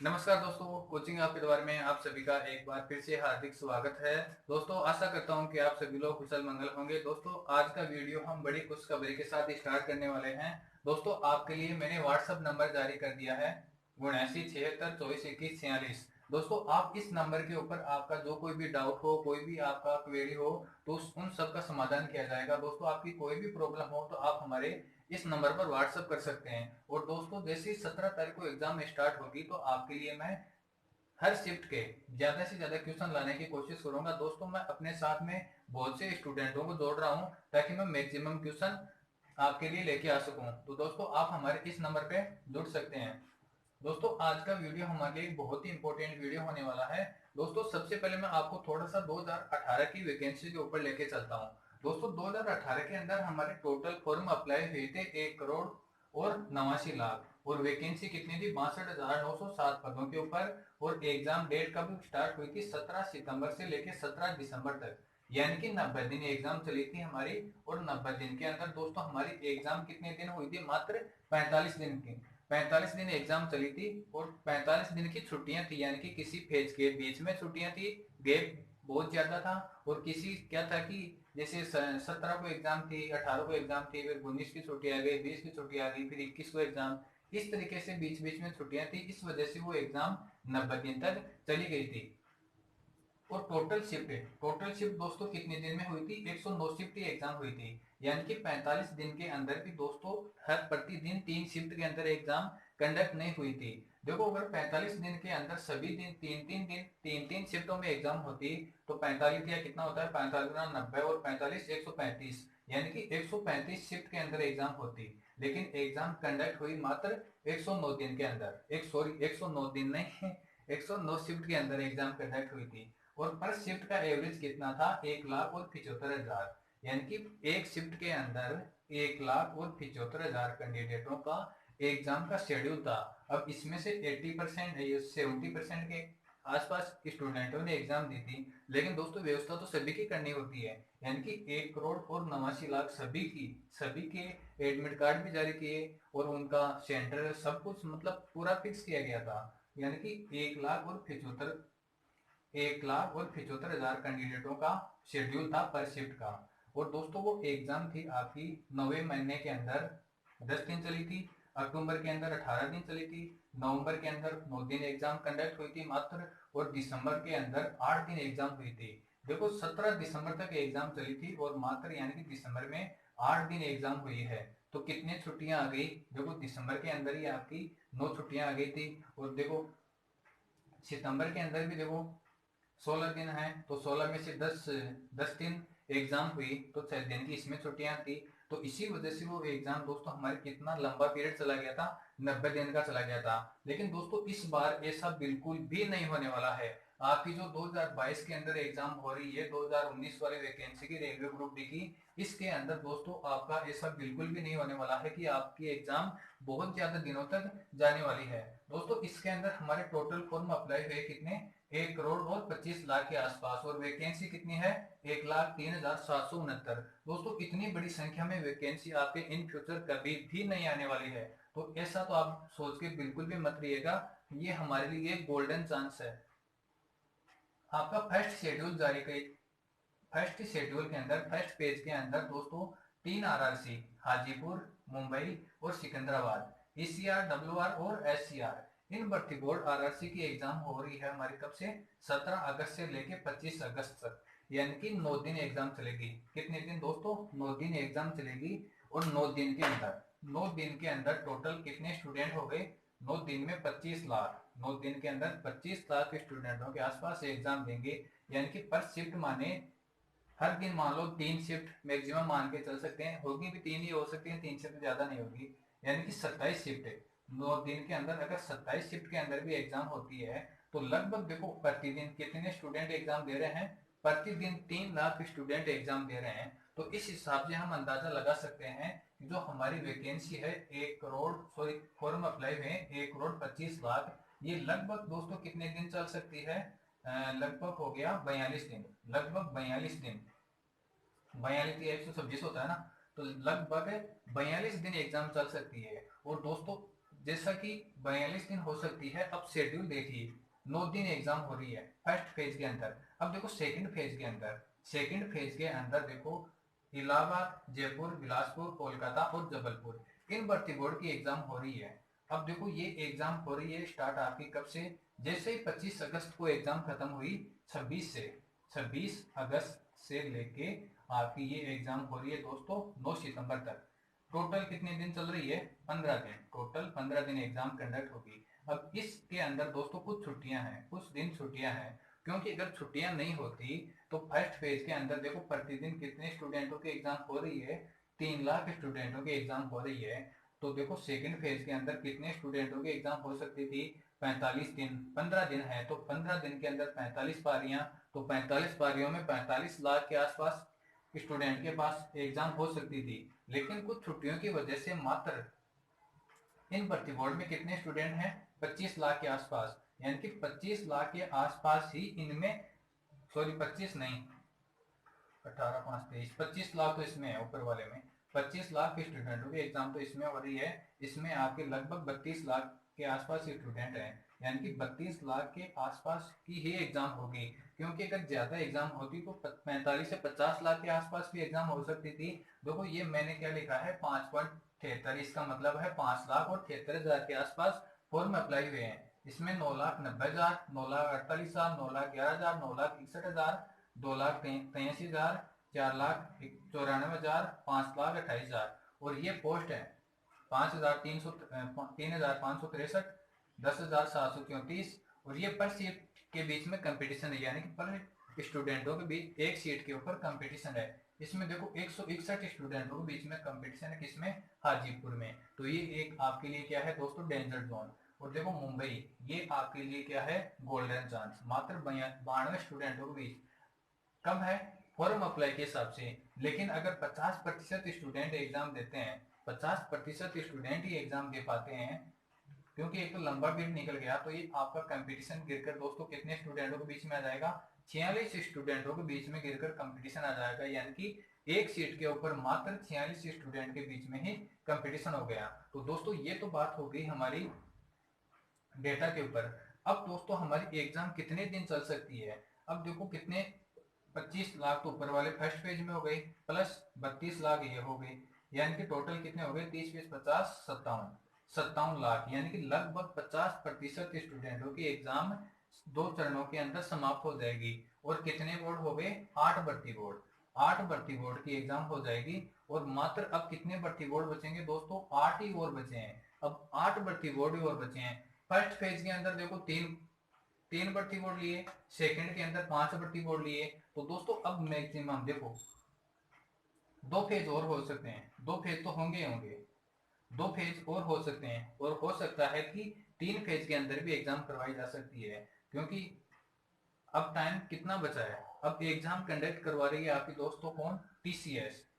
नमस्कार दोस्तों, कोचिंग आपके द्वार में आप सभी का एक बार फिर से हार्दिक स्वागत है। दोस्तों, आशा करता हूं कि आप सभी लोग कुशल मंगल होंगे। दोस्तों, आज का वीडियो हम बड़ी खुशखबरी के साथ स्टार्ट करने वाले हैं। दोस्तों, आपके लिए मैंने व्हाट्सएप नंबर जारी कर दिया है 79 76 24 21 46। दोस्तों, आप इस नंबर के ऊपर आपका जो कोई भी डाउट हो, कोई भी आपका क्वेरी हो, तो उन सब का समाधान किया जाएगा। दोस्तों, आपकी कोई भी प्रॉब्लम हो तो आप हमारे इस नंबर पर व्हाट्सएप कर सकते हैं। और दोस्तों, जैसे ही 17 तारीख को एग्जाम स्टार्ट होगी तो आपके लिए मैं हर शिफ्ट के ज्यादा से ज्यादा क्वेश्चन लाने की कोशिश करूंगा। दोस्तों, मैं अपने साथ में बहुत से स्टूडेंटों को जोड़ रहा हूं ताकि मैं मैक्सिमम क्वेश्चन आपके लिए लेके आ सकूं। तो दोस्तों, आप हमारे इस नंबर पे जुड़ सकते हैं। दोस्तों, आज का वीडियो हमारे लिए बहुत ही इंपॉर्टेंट वीडियो होने वाला है। दोस्तों, सबसे पहले मैं आपको थोड़ा सा 2018 की वैकेंसी के ऊपर लेके चलता हूँ। दोस्तों, 2018 के अंदर हमारे टोटल फॉर्म अप्लाई हुए थे 1 करोड़ और 89 लाख। और वैकेंसी कितनी थी? 62,907 पदों के ऊपर। और एग्जाम डेट कब स्टार्ट हुई थी? 17 सितंबर से लेके 17 दिसंबर तक, यानी कि 90 दिन एग्जाम चली थी हमारी। और 90 दिन के अंदर दोस्तों हमारी एग्जाम कितने दिन हुई थी? मात्र 45 दिन की। 45 दिन एग्जाम चली थी और 45 दिन की छुट्टियां थी, यानी कि किसी फेज के बीच में छुट्टियां थी, गैप बहुत ज्यादा था। और किसी क्या था कि जैसे 17 को एग्जाम थी, 18 को एग्जाम थी, फिर 19 की छुट्टी आ गई, 20 की छुट्टी आ गई, फिर 21 को एग्जाम। इस तरीके से बीच बीच में छुट्टियां थी, इस वजह से वो एग्जाम 90 दिन तक चली गई थी। और टोटल शिफ्ट दोस्तों कितने दिन में हुई थी? 109 शिफ्ट की एग्जाम हुई थी, यानी कि 45 दिन के अंदर भी दोस्तों हर प्रतिदिन 3 शिफ्ट के अंदर एग्जाम कंडक्ट नहीं हुई थी। देखो, अगर 45 दिन के अंदर सभी दिन तीन तीन शिफ्टों में एग्जाम होती तो 45 या कितना होता है? 45 × 90 और 45 135, यानी कि 135 शिफ्ट के अंदर एग्जाम होती। लेकिन एग्जाम कंडक्ट हुई मात्र 109 दिन के अंदर। 109 दिन नहीं, 109 शिफ्ट के अंदर एग्जाम कंडक्ट हुई थी। और पर शिफ्ट का एवरेज कितना था? 1,75,000, यानी कि एक शिफ्ट के अंदर 1,75,000 कैंडिडेटों का एग्जाम का शेड्यूल था। अब इसमें से 80% 70% के आसपास स्टूडेंटों ने एग्जाम दी थी। लेकिन दोस्तों, व्यवस्था तो सभी की करनी होती है, यानी कि 1 करोड़ और 89 लाख सभी के एडमिट कार्ड भी जारी किए और उनका सेंटर सब कुछ मतलब पूरा फिक्स किया गया था। यानी कि 1,75,000 कैंडिडेटों का शेड्यूल था पर शिफ्ट का। और दोस्तों, वो एग्जाम थी आपकी नवे महीने के अंदर 10 दिन चली थी, अक्टूबर के अंदर 18 दिन चली थी, नवंबर के अंदर 9 दिन एग्जाम कंडक्ट हुई थी मात्र, और दिसंबर के अंदर 8 दिन एग्जाम हुई थी। देखो, 17 दिसंबर तक एग्जाम चली थी और मात्र यानी कि दिसंबर में 8 दिन एग्जाम हुई है। तो कितनी छुट्टियां आ गई? देखो, दिसंबर के अंदर ही आपकी 9 छुट्टियां आ गई थी। और देखो, सितंबर के अंदर भी देखो 16 दिन है, तो 16 में से 10 दिन एग्जाम हुई, तो 6 दिन की इसमें छुट्टियां थी। तो इसी वजह से वो एग्जाम दोस्तों हमारे कितना लंबा पीरियड चला गया था? 90 दिन का चला गया था। लेकिन दोस्तों, इस बार ऐसा बिल्कुल भी नहीं होने वाला है। आपकी जो 2022 के अंदर एग्जाम हो रही है, 2019 वाली वैकेंसी की, रेलवे ग्रुप डी की, इसके अंदर दोस्तों आपका ऐसा बिल्कुल भी नहीं होने वाला है कि आपकी एग्जाम बहुत ज्यादा दिनों तक जाने वाली है। दोस्तों, इसके अंदर हमारे टोटल फॉर्म अप्लाई हुए कितने? 1 करोड़ और 25 लाख के आसपास। और वैकेंसी कितनी है? 1,03,769। दोस्तों, इतनी बड़ी संख्या में वैकेंसी आपके इन फ्यूचर कभी भी नहीं आने वाली है। तो ऐसा तो आप सोच के बिल्कुल भी मत रहिएगा, ये हमारे लिए एक गोल्डन चांस है। आपका फर्स्ट शेड्यूल के अंदर, फर्स्ट पेज के अंदर दोस्तों 3 आरआरसी, हाजीपुर, मुंबई और सिकंदराबाद, ईसीआर, डब्ल्यूआर और एससीआर, इन भर्ती बोर्ड आरआरसी की एग्जाम हो रही है हमारी। कब से? 17 अगस्त से लेके 25 अगस्त तक, यानी कि 9 दिन एग्जाम चलेगी। कितने दिन दोस्तों? 9 दिन एग्जाम चलेगी। और 9 दिन के अंदर टोटल कितने स्टूडेंट हो गए? 9 दिन में 25 लाख। 9 दिन के अंदर 25 लाख स्टूडेंटों के आसपास एग्जाम देंगे। यानी कि पर शिफ्ट माने हर दिन मान लो 3 शिफ्ट मैक्सिमम मान के चल सकते हैं, होगी भी 3 ही हो सकती है, 3 शिफ्ट ज्यादा नहीं होगी। यानी कि 27 शिफ्ट है 9 दिन के अंदर। अगर 27 शिफ्ट के अंदर भी एग्जाम होती है तो लगभग देखो प्रतिदिन कितने स्टूडेंट एग्जाम दे रहे हैं? प्रतिदिन 3 लाख स्टूडेंट एग्जाम दे रहे हैं। तो इस हिसाब से हम अंदाजा लगा सकते हैं कि जो हमारी वैकेंसी है 1 करोड़, सॉरी फॉर्म अप्लाई हुए 1 करोड़ 25 लाख, ये लगभग दोस्तों कितने दिन चल सकती है? लगभग हो गया 42 दिन, लगभग 42 दिन। 42 या 126 होता है ना, तो लगभग 42 दिन एग्जाम चल सकती है। और दोस्तों, जैसा कि 42 दिन हो सकती है। अब शेड्यूल देखिए, 9 दिन एग्जाम हो रही है फर्स्ट फेज के अंदर। अब देखो सेकंड फेज के अंदर देखो इलाहाबाद, जयपुर, बिलासपुर, कोलकाता और जबलपुर, इन भर्ती बोर्ड की एग्जाम हो रही है। अब देखो ये एग्जाम हो रही है स्टार्ट आपकी कब से, जैसे ही 25 अगस्त को एग्जाम खत्म हुई, 26 अगस्त से लेके आपकी ये एग्जाम हो रही है दोस्तों 9 सितंबर तक। टोटल कितने दिन चल रही है, 15 दिन, टोटल 15 दिन एग्जाम कंडक्ट होगी। अब इसके अंदर दोस्तों कुछ छुट्टियां हैं, कुछ दिन छुट्टियां हैं, क्योंकि अगर छुट्टियां नहीं होती तो फर्स्ट फेज के अंदर देखो प्रतिदिन कितने स्टूडेंटों की एग्जाम हो रही है, 3 लाख स्टूडेंटों की एग्जाम हो रही है। तो देखो सेकंड फेज के अंदर कितने स्टूडेंटों की एग्जाम हो सकती थी, 45 दिन, 15 दिन है तो 15 दिन के अंदर 45 पारियां, तो 45 पारियों में 45 लाख के आसपास स्टूडेंट के पास एग्जाम हो सकती थी। लेकिन कुछ छुट्टियों की वजह से मात्र इन भर्ती बोर्ड में कितने स्टूडेंट हैं, 25 लाख के आसपास, यानी कि 25 लाख के आसपास ही इनमें, सॉरी 25 नहीं, 18, 5, 23, 25 लाख तो इसमें है, ऊपर वाले में 25 लाख के स्टूडेंटों की एग्जाम तो इसमें हो रही है। इसमें आपके लगभग 32 लाख के आसपास स्टूडेंट हैं, यानी कि 32 लाख के आसपास की ही एग्जाम होगी। क्योंकि अगर ज्यादा एग्जाम होती तो 45 से 50 लाख के आसपास भी एग्जाम हो सकती थी। देखो ये मैंने क्या लिखा है, 5.73, इसका मतलब है 5,73,000 के आसपास फॉर्म अप्लाई हुए हैं। इसमें 9,90,000, 9,48,000, 9,11,000, 9,61,000, 2,83,000, 4,94,000, 5,28,000 और ये पोस्ट है 3,563, 10,734 और ये पर सीट के बीच में कंपटीशन है, यानी कि पर स्टूडेंटों के बीच एक सीट के ऊपर कंपटीशन है। इसमें देखो 161 स्टूडेंटों के बीच में कंपटीशन है, किसमें, हाजीपुर में। तो ये एक आपके लिए क्या है दोस्तों, डेंजर जोन। और देखो मुंबई, ये आपके लिए क्या है, गोल्डन चांस। मात्र 92 स्टूडेंटों के बीच कम है फॉर्म अप्लाई के हिसाब से। लेकिन अगर 50% स्टूडेंट एग्जाम देते हैं, 50% स्टूडेंट ही एग्जाम दे पाते हैं, क्योंकि एक तो लंबा पीरियड निकल गया, तो ये आपका कंपटीशन गिरकर दोस्तों कितने स्टूडेंटों के बीच में आ जाएगा, 46 स्टूडेंटों के बीच में गिरकर कंपटीशन आ जाएगा। यानी कि एक सीट के ऊपर मात्र 46 स्टूडेंट के बीच में ही कंपटीशन हो गया। तो दोस्तों ये तो बात हो गई हमारी डेटा के ऊपर। अब दोस्तों हमारी एग्जाम कितने दिन चल सकती है, अब देखो कितने, 25 लाख तो ऊपर वाले फर्स्ट पेज में हो गई, प्लस 32 लाख ये हो गई, यानी कि टोटल कितने हो गए, 30, 20, 50, 57 लाख, यानी कि लगभग 50% स्टूडेंटों की एग्जाम 2 चरणों के अंदर समाप्त हो जाएगी। और कितने बोर्ड हो गए, 8 भर्ती बोर्ड, 8 भर्ती बोर्ड की एग्जाम हो जाएगी। और मात्र अब कितने भर्ती बोर्ड बचेंगे दोस्तों, 8 ही और बचे हैं। अब 8 भर्ती बोर्ड ही और बचे हैं। फर्स्ट फेज के अंदर देखो तीन भर्ती बोर्ड लिए, सेकंड के अंदर 5 भर्ती बोर्ड लिए। तो दोस्तों अब मैक्सिमम देखो 2 फेज और हो सकते हैं, 2 फेज तो होंगे, 2 फेज और हो सकते हैं, और हो सकता है कि 3 फेज के अंदर भी एग्जाम करवाई जा सकती है। क्योंकि अब टाइम कितना बचा है, अब एग्जाम कंडक्ट करवा रही है आपकी दोस्तों कौन,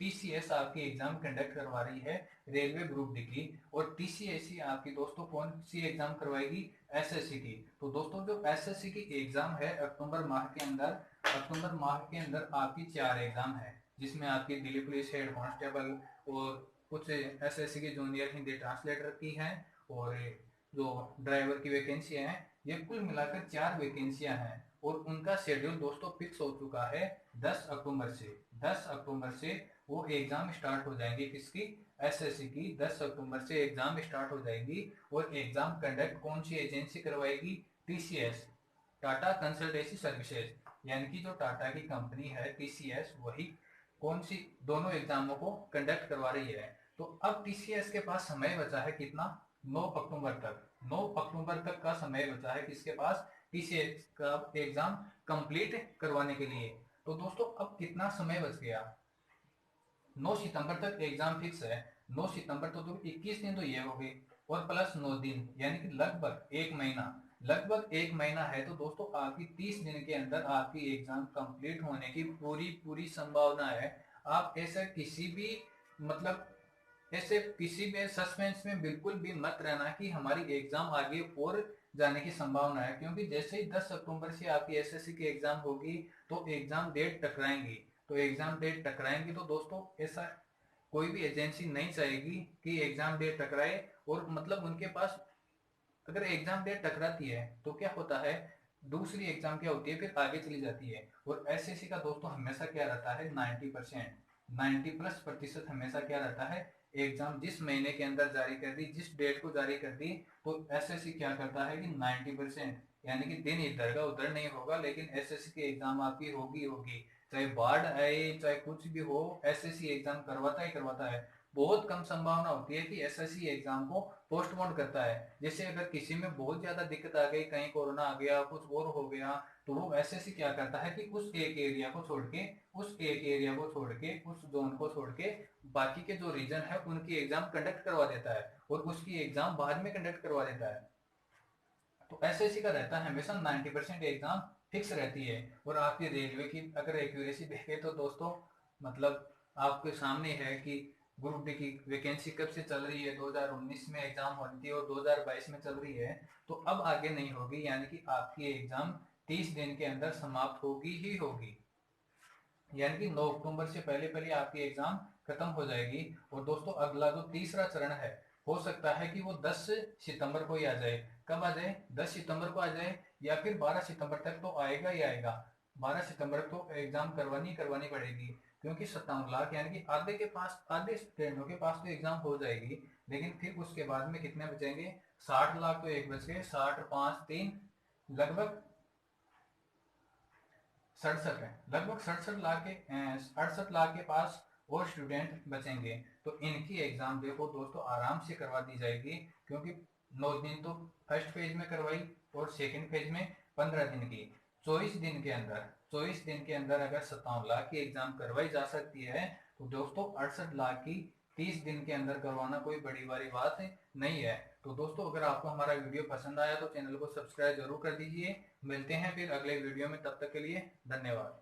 टीसीएस आपकी एग्जाम कंडक्ट करवा रही है, रेलवे ग्रुप डी की। और टीसीएस ही आपकी दोस्तों कौन सी एग्जाम करवाएगी, एसएससी की। तो दोस्तों जो एसएससी की एग्जाम है अक्टूबर माह के अंदर आपकी 4 एग्जाम है, जिसमें आपकी दिल्ली पुलिस हेड कांस्टेबल और कुछ एसएससी की जूनियर हिंदी ट्रांसलेटर की है, और जो ड्राइवर की वैकेंसी है, ये कुल मिलाकर 4 वैकेंसियां हैं। और उनका शेड्यूल दोस्तों फिक्स हो चुका है 10 अक्टूबर से वो एग्जाम स्टार्ट हो जाएंगे, किसकी, एसएससी की 10 अक्टूबर से एग्जाम स्टार्ट हो जाएगी। और एग्जाम कंडक्ट कौन सी एजेंसी करवाएगी, टीसीएस, टाटा कंसल्टेंसी सर्विसेज, यानी कि जो टाटा की कंपनी है टीसीएस, वही कौन सी दोनों एग्जामों को कंडक्ट करवा रही है। तो अब टीसीएस के पास समय बचा है कितना, 9 अक्टूबर तक, 9 अक्टूबर तक का समय बचा है किसके पास, टीसीएस का एग्जाम कंप्लीट करवाने के लिए। तो दोस्तों अब कितना समय बच गया, 9 सितंबर तक एग्जाम फिक्स है, 9 सितंबर तो 21 दिन तो ये हो गए, और प्लस 9 दिन, यानी कि लगभग एक महीना है। तो दोस्तों आपकी 30 दिन के अंदर आपकी एग्जाम कंप्लीट होने की पूरी संभावना है। आप ऐसा किसी भी मतलब ऐसे किसी भी सस्पेंस में बिल्कुल भी मत रहना कि हमारी एग्जाम आगे और जाने की संभावना है, क्योंकि जैसे ही 10 अक्टूबर से आपकी एसएससी की एग्जाम होगी तो एग्जाम डेट टकराएंगी। तो दोस्तों ऐसा कोई भी एजेंसी नहीं चाहेगी कि एग्जाम डेट टकराए और मतलब उनके पास अगर एग्जाम डेट टकराती है तो क्या होता है, दूसरी एग्जाम क्या होती है फिर आगे चली जाती है। और एसएससी का दोस्तों हमेशा क्या रहता है, 90%, 90+% हमेशा क्या रहता है, एग्जाम जिस महीने के अंदर जारी कर दी, जिस डेट को जारी कर दी, तो एसएससी क्या करता है कि 90%, यानी कि दिन इधर का उधर नहीं होगा, लेकिन एसएससी की एग्जाम आपकी होगी होगी, चाहे बाढ़ आए चाहे कुछ भी हो, एसएससी एग्जाम करवाता ही करवाता है। बहुत कम संभावना होती है कि एसएससी एग्जाम को पोस्टपोन करता है। जैसे अगर किसी में बहुत ज्यादा दिक्कत आ गई, कहीं कोरोना आ गया, कुछ और हो गया, तो वो एसएससी क्या करता है कि उस एक एरिया को छोड़ के, उस एक एरिया को छोड़ के, उस जोन को छोड़ के बाकी के जो रीजन है उनकी एग्जाम कंडक्ट करवा देता है और उसकी एग्जाम बाद में कंडक्ट करवा देता है। तो एसएससी का रहता है हमेशा 90% एग्जाम फिक्स रहती है। और आपकी रेलवे की अगर एक्यूरेसी देखें तो दोस्तों, मतलब आपके सामने है कि ग्रुप डी की वैकेंसी कब से चल रही है, 2019 में एग्जाम होनी थी और 2022 में चल रही है, तो अब आगे नहीं होगी, यानी कि आपकी एग्जाम 30 दिन के अंदर समाप्त होगी ही होगी, यानी कि 9 अक्टूबर से पहले पहले आपकी एग्जाम खत्म हो जाएगी। और दोस्तों अगला जो तीसरा चरण है, हो सकता है कि वो 10 सितंबर को ही आ जाए। कब आ जाए, 10 सितंबर को आ जाए, या फिर 12 सितंबर तक तो आएगा ही आएगा। 12 सितंबर तो एग्जाम करवानी करवानी पड़ेगी, क्योंकि 57 लाख यानी कि आधे के पास, आधे स्टूडेंटों के पास तो एग्जाम हो जाएगी, लेकिन फिर उसके बाद में कितने बचेंगे, 60 लाख तो एक बच गए, 60 5 3, लगभग 67 है, लगभग 67 लाख के 68 लाख के पास और स्टूडेंट बचेंगे। तो इनकी एग्जाम देखो दोस्तों आराम से करवा दी जाएगी, क्योंकि 9 दिन तो फर्स्ट फेज में करवाई और सेकंड फेज में 15 दिन की, 24 दिन के अंदर, 24 दिन के अंदर अगर 57 लाख की एग्जाम करवाई जा सकती है, तो दोस्तों 68 लाख की 30 दिन के अंदर करवाना कोई बड़ी बड़ी बात नहीं है। तो दोस्तों अगर आपको हमारा वीडियो पसंद आया तो चैनल को सब्सक्राइब जरूर कर दीजिए। मिलते हैं फिर अगले वीडियो में, तब तक के लिए धन्यवाद।